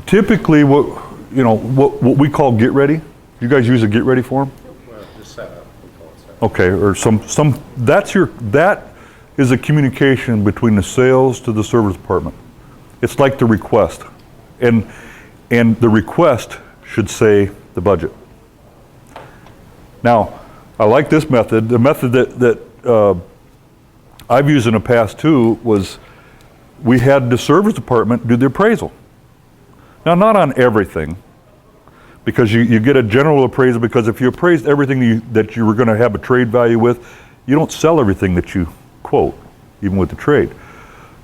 typically, what we call get ready. You guys use a get ready form? Well, just set up, we call it set up. Okay, or that is a communication between the sales to the service department. It's like the request, and the request should say the budget. Now, I like this method. The method that I've used in the past too was we had the service department do the appraisal. Now, not on everything, because you get a general appraisal, because if you appraised everything that you were going to have a trade value with, you don't sell everything that you quote, even with the trade.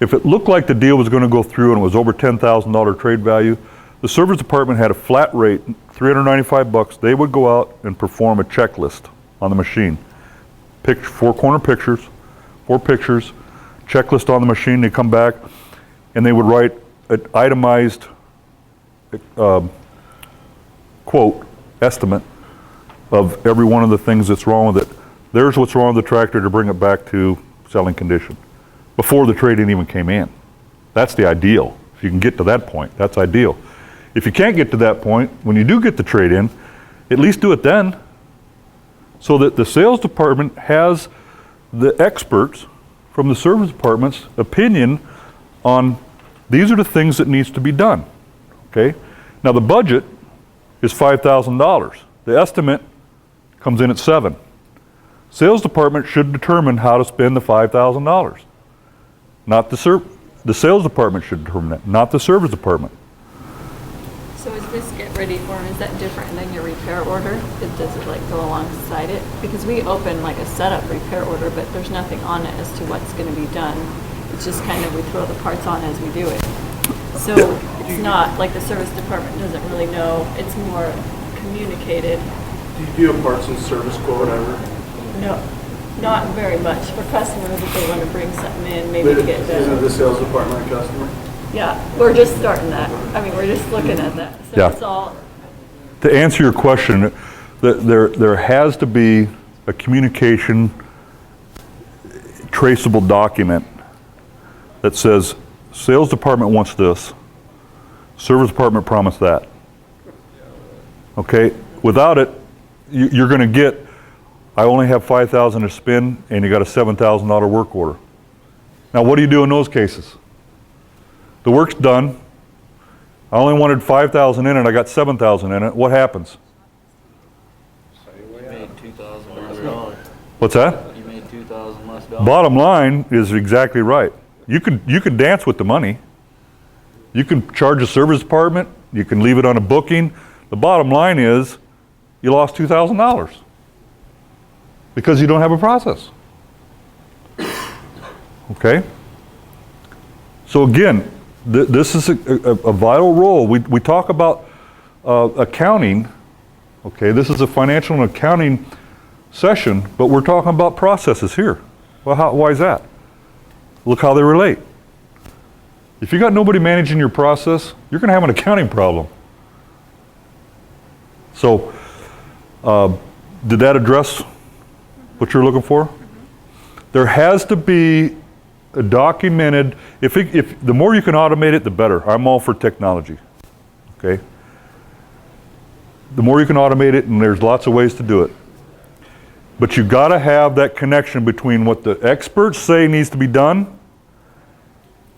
If it looked like the deal was going to go through and it was over $10,000 trade value, the service department had a flat rate, $395. They would go out and perform a checklist on the machine. Pick 4 corner pictures, 4 pictures, checklist on the machine. They come back and they would write an itemized quote estimate of every one of the things that's wrong with it. There's what's wrong with the tractor to bring it back to selling condition before the trade-in even came in. That's the ideal. If you can get to that point, that's ideal. If you can't get to that point, when you do get the trade-in, at least do it then, so that the sales department has the experts from the service department's opinion on these are the things that needs to be done. Okay? Now the budget is $5,000. The estimate comes in at $7,000. Sales department should determine how to spend the $5,000. Not the sales department should determine that, not the service department. So is this get ready form, is that different than your repair order? Does it like go alongside it? Because we open like a setup repair order, but there's nothing on it as to what's going to be done. It's just kind of we throw the parts on as we do it. So it's not like the service department doesn't really know. It's more communicated. Do you do a parts and service quote ever? No, not very much. For customers, if they want to bring something in, maybe to get Isn't done. the sales department a customer? Yeah, we're just starting that. I mean, we're just looking at that. So Yeah. it's all, To answer your question, there has to be a communication traceable document that says sales department wants this, service department promised that. Okay, without it, you're going to get, I only have $5,000 to spend, and you got a $7,000 work order. Now, what do you do in those cases? The work's done. I only wanted $5,000 in it. I got $7,000 in it. What happens? You made $2,000 less dollars. What's that? You made $2,000 less dollars. Bottom line is exactly right. You can dance with the money. You can charge a service department. You can leave it on a booking. The bottom line is you lost $2,000 because you don't have a process. Okay? So again, this is a vital role. We talk about accounting. Okay, this is a financial and accounting session, but we're talking about processes here. Well, why is that? Look how they relate. If you got nobody managing your process, you're going to have an accounting problem. So, did that address what you're looking for? There has to be a documented, if the more you can automate it, the better. I'm all for technology, okay? The more you can automate it, and there's lots of ways to do it. But you gotta have that connection between what the experts say needs to be done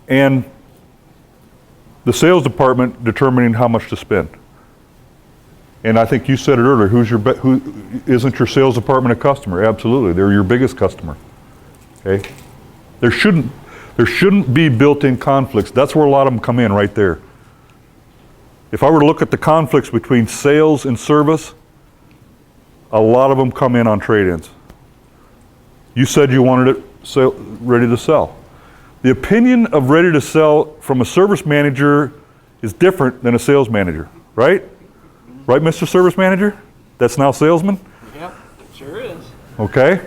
and the sales department determining how much to spend. And I think you said it earlier, who isn't your sales department a customer? Absolutely, they're your biggest customer, okay? There shouldn't be built-in conflicts. That's where a lot of them come in, right there. If I were to look at the conflicts between sales and service, a lot of them come in on trade-ins. You said you wanted it ready to sell. The opinion of ready to sell from a service manager is different than a sales manager, right? Right, Mr. Service Manager? That's now salesman? Yep, sure is. Okay?